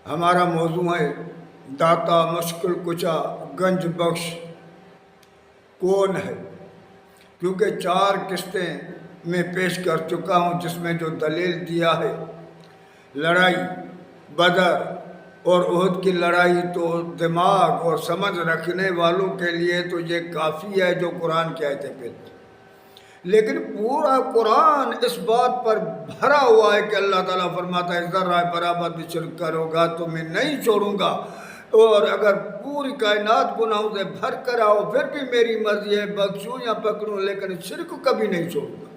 ہمارا موضوع ہے داتا مشکل کچا گنج بخش کون ہے، کیونکہ 4 قسطیں میں پیش کر چکا ہوں جس میں جو دلیل دیا ہے لڑائی بدر اور احد کی لڑائی تو دماغ اور سمجھ رکھنے والوں کے لیے تو یہ کافی ہے جو قرآن کی آیتیں پیش، لیکن پورا قرآن اس بات پر بھرا ہوا ہے کہ اللہ تعالیٰ فرماتا ہے ذرہ برابر بھی شرک کرو گا تو میں نہیں چھوڑوں گا، اور اگر پوری کائنات گناہوں سے بھر کر آؤ پھر بھی میری مرضی ہے بخشوں یا پکڑوں، لیکن شرک کبھی نہیں چھوڑوں گا۔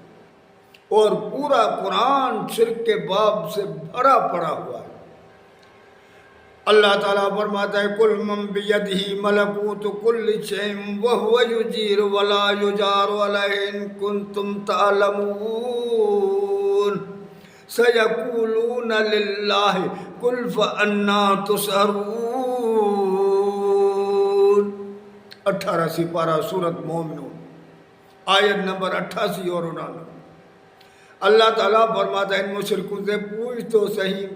اور پورا قرآن شرک کے باب سے بھرا پڑا ہوا ہے۔ اللہ تعالیٰ فرماتا ہے قل من بیدہ ملکوت کل شیء وہو یجیر ولا یجار علیہ ان کنتم تعلمون سیقولون للہ قل فانا تسحرون۔ 18 سپارہ سورۃ مومنون آیت نمبر 88 اور 89۔ اللہ تعالیٰ فرماتا ہے ان مشرکوں سے پوچھ تو صحیح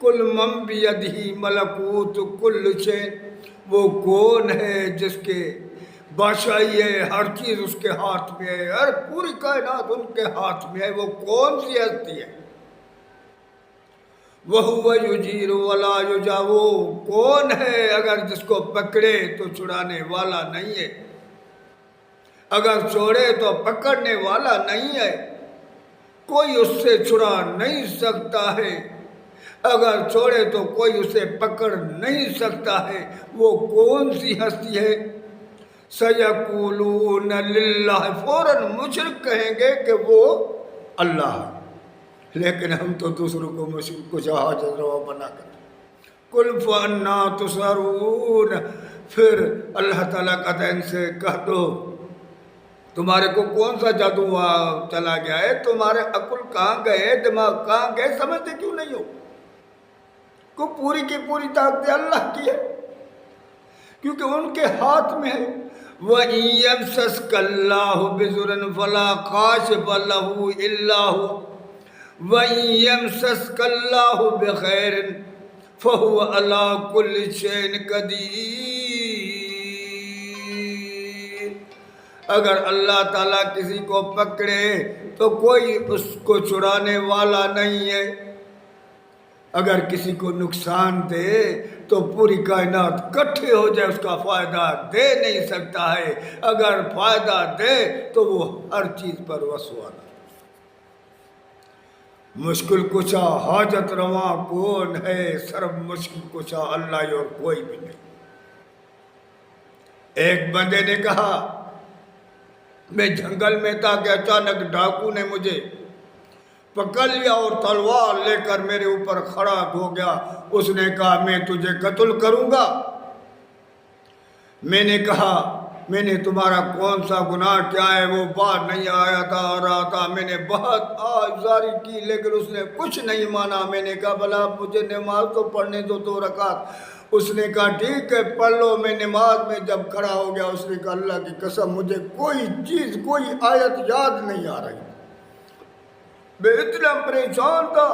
کل من بیدہ ملکوت کل شیء، وہ کون ہے جس کے بادشاہی ہے، ہر چیز اس کے ہاتھ میں ہے، ہر پوری کائنات ان کے ہاتھ میں ہے، وہ کون سی ہستی ہے؟ وَهُوَ يُجِيرُ وَلَا يُجَارُ، وہ کون ہے اگر جس کو پکڑے تو چھڑانے والا نہیں ہے، اگر چھوڑے تو پکڑنے والا نہیں ہے، کوئی اس سے چھڑا نہیں سکتا ہے، اگر چھوڑے تو کوئی اسے پکڑ نہیں سکتا ہے، وہ کون سی ہستی ہے؟ سَيَقُولُونَ لِلَّهِ، فوراً مشرک کہیں گے کہ وہ اللہ ہے، لیکن ہم تو دوسروں کو مشرک کو حاجت روا بنا کر قُلْ فَأَنَّىٰ تُسْحَرُونَ، پھر اللہ تعالیٰ کہتا ہے ان سے کہہ دو تمہارے کو کون سا جادو چلا گیا ہے، تمہارے عقل کہاں گئے، دماغ کہاں گئے، سمجھتے کیوں نہیں ہو؟ کو پوری کی پوری طاقت اللہ کی ہے، کیونکہ ان کے ہاتھ میں ہے۔ وَإِن يَمْسَسْكَ اللَّهُ بِضُرٍّ فَلَا كَاشِفَ لَهُ إِلَّا هُوَ وَإِن يَمْسَسْكَ اللَّهُ بِخَيْرٍ فَهُوَ عَلَىٰ كُلِّ شَيْءٍ قَدِيرٌ، اگر اللہ تعالیٰ کسی کو پکڑے تو کوئی اس کو چھڑانے والا نہیں ہے، اگر کسی کو نقصان دے تو پوری کائنات کٹھے ہو جائے اس کا فائدہ دے نہیں سکتا ہے، اگر فائدہ دے تو وہ ہر چیز پر وس والا۔ مشکل کشا حاجت رواں کون ہے؟ صرف مشکل کشا اللہ اور کوئی بھی نہیں۔ ایک بندے نے کہا میں جنگل میں تھا کہ اچانک ڈاکو نے مجھے پکڑ لیا اور تلوار لے کر میرے اوپر کھڑا ہو گیا، اس نے کہا میں تجھے قتل کروں گا۔ میں نے کہا میں نے تمہارا کون سا گناہ کیا ہے؟ وہ بات نہیں آیا تھا آ رہا تھا، میں نے بہت آزاری کی لیکن اس نے کچھ نہیں مانا۔ میں نے کہا بھلا مجھے نماز تو پڑھنے دو 2 رکعت۔ اس نے کہا ٹھیک ہے پڑھ لو۔ میں نماز میں جب کھڑا ہو گیا اس نے کہا اللہ کی قسم مجھے کوئی چیز کوئی آیت یاد نہیں آ رہی، میں اتنا پریشان تھا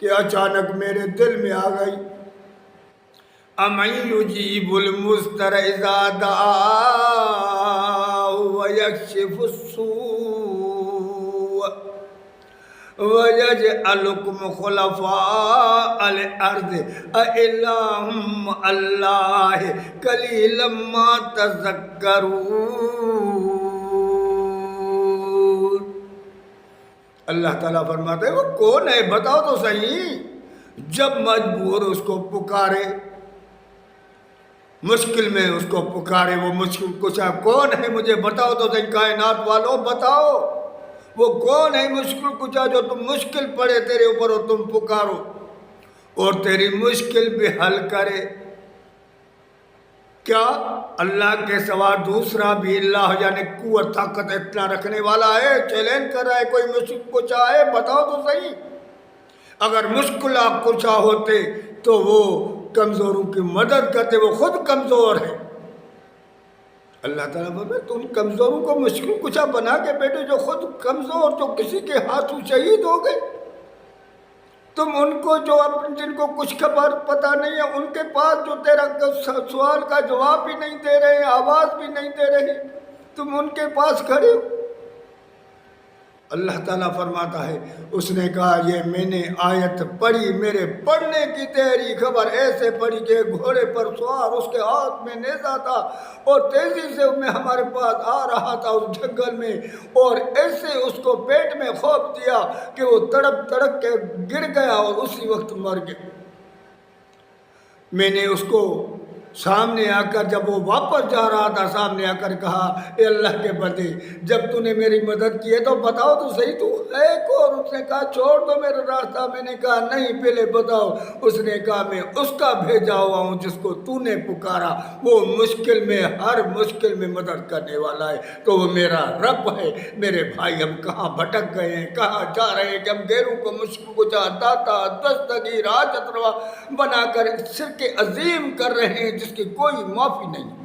کہ اچانک میرے دل میں آ گئی اَمَن يُجِيبُ الْمُضْطَرَّ إِذَا دَعَاهُ وَيَكْشِفُ السُّوءَ وَيَجْعَلُكُمْ خُلَفَاءَ الْأَرْضِ أَإِلَٰهٌ مَّعَ اللَّهِ قَلِيلًا مَّا تَذَكَّرُونَ۔ اللہ تعالیٰ فرماتا ہے وہ کون ہے بتاؤ تو صحیح، جب مجبور اس کو پکارے، مشکل میں اس کو پکارے، وہ مشکل کشا کون ہے مجھے بتاؤ تو صحیح، کائنات والوں بتاؤ وہ کون ہے مشکل کشا جو تم مشکل پڑے تیرے اوپر اور تم پکارو اور تیری مشکل بھی حل کرے۔ کیا اللہ کے سوا دوسرا بھی اللہ یعنی قوت طاقت اتنا رکھنے والا ہے؟ چیلنج کر رہا ہے کوئی مشکل کشا ہے بتاؤ تو صحیح۔ اگر مشکل کشا ہوتے تو وہ کمزوروں کی مدد کرتے، وہ خود کمزور ہے۔ اللہ تعالیٰ بولے تم کمزوروں کو مشکل کشا بنا کے بیٹھے جو خود کمزور، جو کسی کے ہاتھوں شہید ہو گئے، تم ان کو جو جن کو کچھ خبر پتہ نہیں ہے، ان کے پاس جو تیرا سوال کا جواب بھی نہیں دے رہے، آواز بھی نہیں دے رہے، تم ان کے پاس کھڑے ہو۔ اللہ تعالیٰ فرماتا ہے، اس نے کہا یہ میں نے آیت پڑھی، میرے پڑھنے کی تیری خبر ایسے پڑھی کہ گھوڑے پر سوار، اس کے ہاتھ میں نیزہ تھا اور تیزی سے میں ہمارے پاس آ رہا تھا اس جنگل میں، اور ایسے اس کو پیٹ میں خوف دیا کہ وہ تڑپ تڑپ کے گر گیا اور اسی وقت مر گیا۔ میں نے اس کو سامنے آ کر، جب وہ واپس جا رہا تھا، سامنے آ کر کہا، اے اللہ کے بندے، جب تو نے میری مدد کی ہے تو بتاؤ تو صحیح تو ہے کون؟ اس نے کہا چھوڑ دو میرا راستہ۔ میں نے کہا نہیں، پہلے بتاؤ۔ اس نے کہا میں اس کا بھیجا ہوا ہوں جس کو تو نے پکارا، وہ مشکل میں، ہر مشکل میں مدد کرنے والا ہے، تو وہ میرا رب ہے۔ میرے بھائی ہم کہاں بھٹک گئے ہیں، کہاں جا رہے ہیں کہ ہم غیروں کو مشکل کچا، داتا، دستگیر، حاجت روا بنا کر شرک عظیم کر رہے ہیں جس کی کوئی معافی نہیں۔